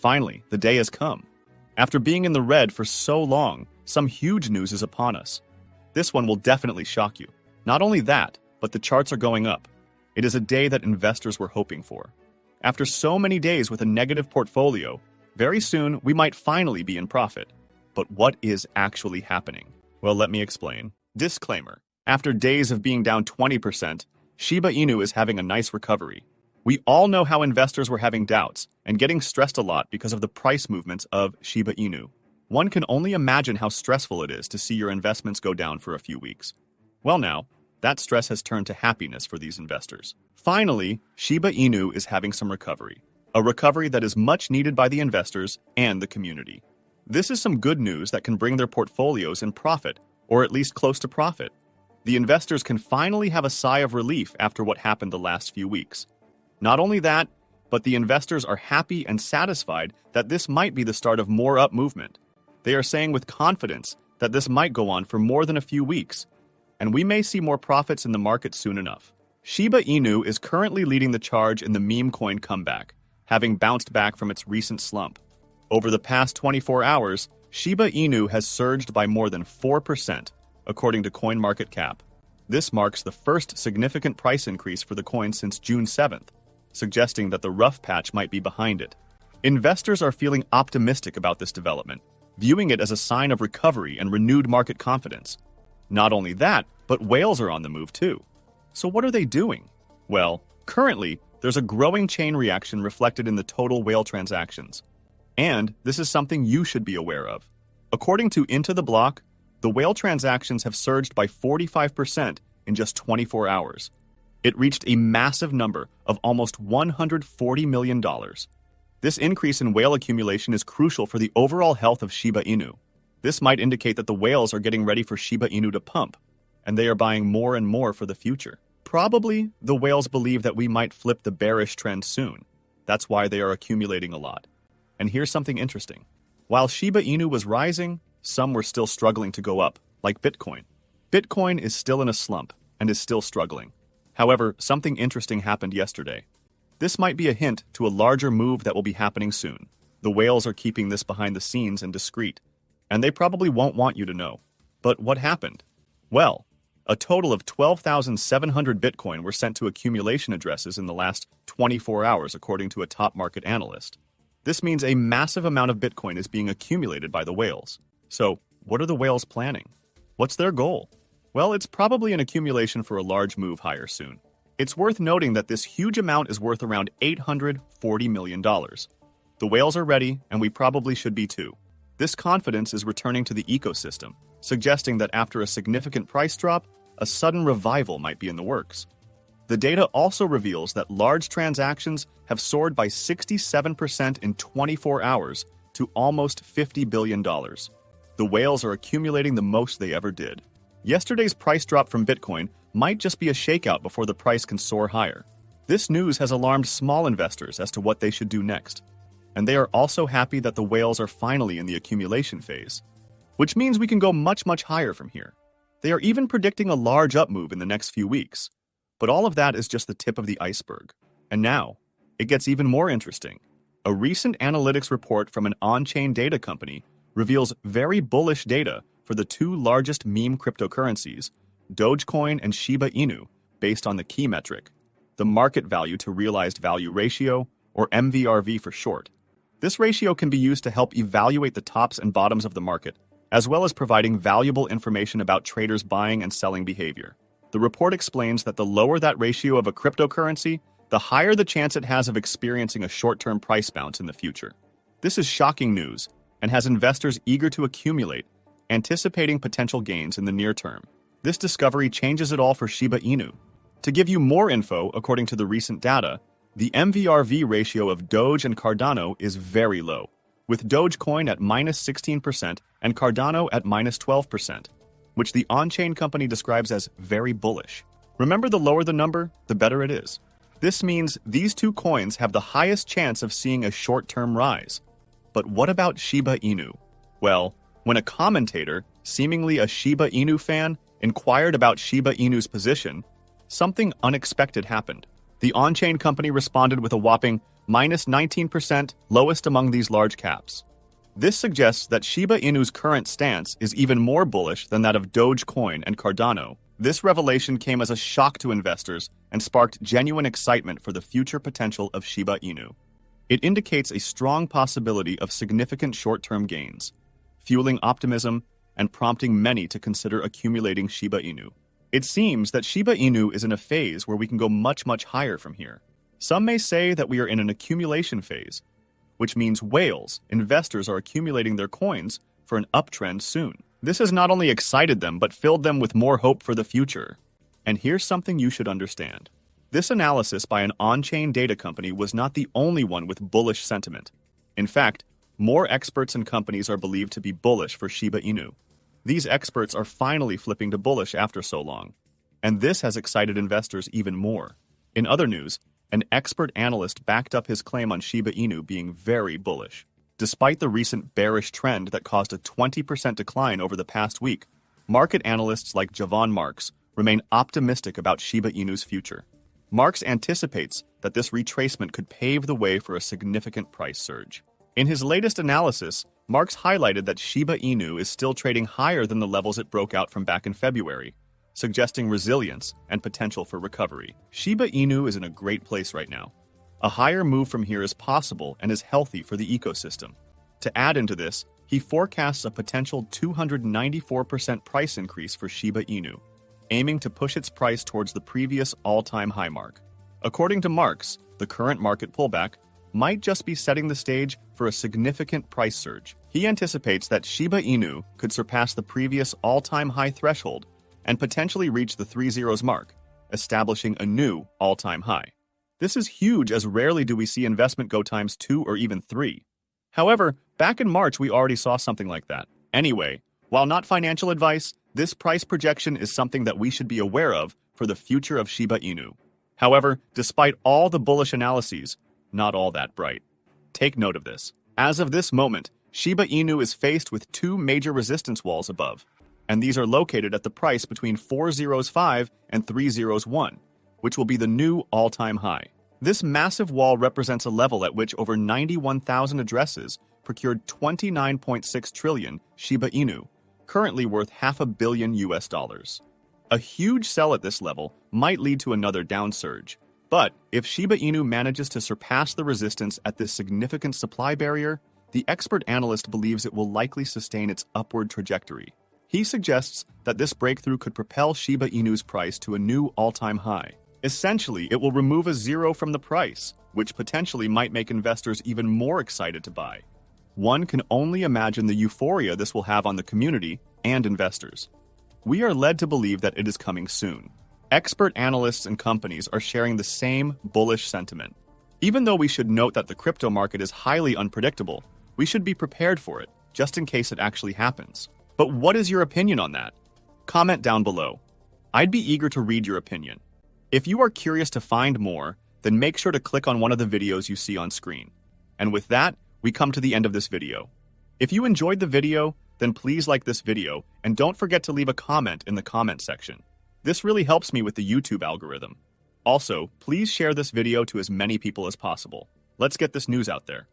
Finally, the day has come. After being in the red for so long, some huge news is upon us. This one will definitely shock you. Not only that, but the charts are going up. It is a day that investors were hoping for. After so many days with a negative portfolio, very soon we might finally be in profit. But what is actually happening? Well, let me explain. Disclaimer. After days of being down 20%, Shiba Inu is having a nice recovery. We all know how investors were having doubts and getting stressed a lot because of the price movements of Shiba Inu. One can only imagine how stressful it is to see your investments go down for a few weeks. Well now, that stress has turned to happiness for these investors. Finally, Shiba Inu is having some recovery. A recovery that is much needed by the investors and the community. This is some good news that can bring their portfolios in profit, or at least close to profit. The investors can finally have a sigh of relief after what happened the last few weeks. Not only that, but the investors are happy and satisfied that this might be the start of more up movement. They are saying with confidence that this might go on for more than a few weeks, and we may see more profits in the market soon enough. Shiba Inu is currently leading the charge in the meme coin comeback, having bounced back from its recent slump. Over the past 24 hours, Shiba Inu has surged by more than 4%, according to CoinMarketCap. This marks the first significant price increase for the coin since June 7th, suggesting that the rough patch might be behind it. Investors are feeling optimistic about this development, viewing it as a sign of recovery and renewed market confidence. Not only that, but whales are on the move too. So what are they doing? Well, currently, there's a growing chain reaction reflected in the total whale transactions. And this is something you should be aware of. According to Into the Block, the whale transactions have surged by 45% in just 24 hours. It reached a massive number of almost $140 million. This increase in whale accumulation is crucial for the overall health of Shiba Inu. This might indicate that the whales are getting ready for Shiba Inu to pump, and they are buying more and more for the future. Probably, the whales believe that we might flip the bearish trend soon. That's why they are accumulating a lot. And here's something interesting. While Shiba Inu was rising, some were still struggling to go up, like Bitcoin. Bitcoin is still in a slump and is still struggling. However, something interesting happened yesterday. This might be a hint to a larger move that will be happening soon. The whales are keeping this behind the scenes and discreet, and they probably won't want you to know. But what happened? Well, a total of 12,700 Bitcoin were sent to accumulation addresses in the last 24 hours, according to a top market analyst. This means a massive amount of Bitcoin is being accumulated by the whales. So, what are the whales planning? What's their goal? Well, it's probably an accumulation for a large move higher soon. It's worth noting that this huge amount is worth around $840 million. The whales are ready, and we probably should be too. This confidence is returning to the ecosystem, suggesting that after a significant price drop, a sudden revival might be in the works. The data also reveals that large transactions have soared by 67% in 24 hours to almost $50 billion. The whales are accumulating the most they ever did. Yesterday's price drop from Bitcoin might just be a shakeout before the price can soar higher. This news has alarmed small investors as to what they should do next. And they are also happy that the whales are finally in the accumulation phase, which means we can go much, much higher from here. They are even predicting a large up move in the next few weeks. But all of that is just the tip of the iceberg. And now, it gets even more interesting. A recent analytics report from an on-chain data company reveals very bullish data for the two largest meme cryptocurrencies, Dogecoin and Shiba Inu, based on the key metric, the market value to realized value ratio, or MVRV for short. This ratio can be used to help evaluate the tops and bottoms of the market, as well as providing valuable information about traders' buying and selling behavior. The report explains that the lower that ratio of a cryptocurrency, the higher the chance it has of experiencing a short-term price bounce in the future. This is shocking news and has investors eager to accumulate, anticipating potential gains in the near term. This discovery changes it all for Shiba Inu. To give you more info, according to the recent data, the MVRV ratio of Doge and Cardano is very low, with Dogecoin at -16% and Cardano at -12%, which the on-chain company describes as very bullish. Remember, the lower the number, the better it is. This means these two coins have the highest chance of seeing a short-term rise. But what about Shiba Inu? Well, when a commentator, seemingly a Shiba Inu fan, inquired about Shiba Inu's position, something unexpected happened. The on-chain company responded with a whopping minus 19%, lowest among these large caps. This suggests that Shiba Inu's current stance is even more bullish than that of Dogecoin and Cardano. This revelation came as a shock to investors and sparked genuine excitement for the future potential of Shiba Inu. It indicates a strong possibility of significant short-term gains, fueling optimism and prompting many to consider accumulating Shiba Inu. It seems that Shiba Inu is in a phase where we can go much, much higher from here. Some may say that we are in an accumulation phase, which means whales, investors are accumulating their coins for an uptrend soon. This has not only excited them, but filled them with more hope for the future. And here's something you should understand. This analysis by an on-chain data company was not the only one with bullish sentiment. In fact, more experts and companies are believed to be bullish for Shiba Inu. These experts are finally flipping to bullish after so long. And this has excited investors even more. In other news, an expert analyst backed up his claim on Shiba Inu being very bullish. Despite the recent bearish trend that caused a 20% decline over the past week, market analysts like Javon Marks remain optimistic about Shiba Inu's future. Marks anticipates that this retracement could pave the way for a significant price surge. In his latest analysis, Marks highlighted that Shiba Inu is still trading higher than the levels it broke out from back in February, suggesting resilience and potential for recovery. Shiba Inu is in a great place right now. A higher move from here is possible and is healthy for the ecosystem. To add into this, he forecasts a potential 294% price increase for Shiba Inu, aiming to push its price towards the previous all-time high mark. According to Marks, the current market pullback might just be setting the stage for a significant price surge. He anticipates that Shiba Inu could surpass the previous all-time high threshold and potentially reach the 3 zeros mark, establishing a new all-time high. This is huge, as rarely do we see investment go times 2 or even 3. However, back in March we already saw something like that. Anyway, while not financial advice, this price projection is something that we should be aware of for the future of Shiba Inu. However, despite all the bullish analyses, not all that bright. Take note of this. As of this moment, Shiba Inu is faced with 2 major resistance walls above, and these are located at the price between 405 and 301, which will be the new all-time high. This massive wall represents a level at which over 91,000 addresses procured 29.6 trillion Shiba Inu, currently worth $500 million US. A huge sell at this level might lead to another down surge. But if Shiba Inu manages to surpass the resistance at this significant supply barrier, the expert analyst believes it will likely sustain its upward trajectory. He suggests that this breakthrough could propel Shiba Inu's price to a new all-time high. Essentially, it will remove a zero from the price, which potentially might make investors even more excited to buy. One can only imagine the euphoria this will have on the community and investors. We are led to believe that it is coming soon. Expert analysts and companies are sharing the same bullish sentiment. Even though we should note that the crypto market is highly unpredictable, we should be prepared for it, just in case it actually happens. But what is your opinion on that? Comment down below. I'd be eager to read your opinion. If you are curious to find more, then make sure to click on one of the videos you see on screen. And with that, we come to the end of this video. If you enjoyed the video, then please like this video, and don't forget to leave a comment in the comment section. This really helps me with the YouTube algorithm. Also, please share this video to as many people as possible. Let's get this news out there.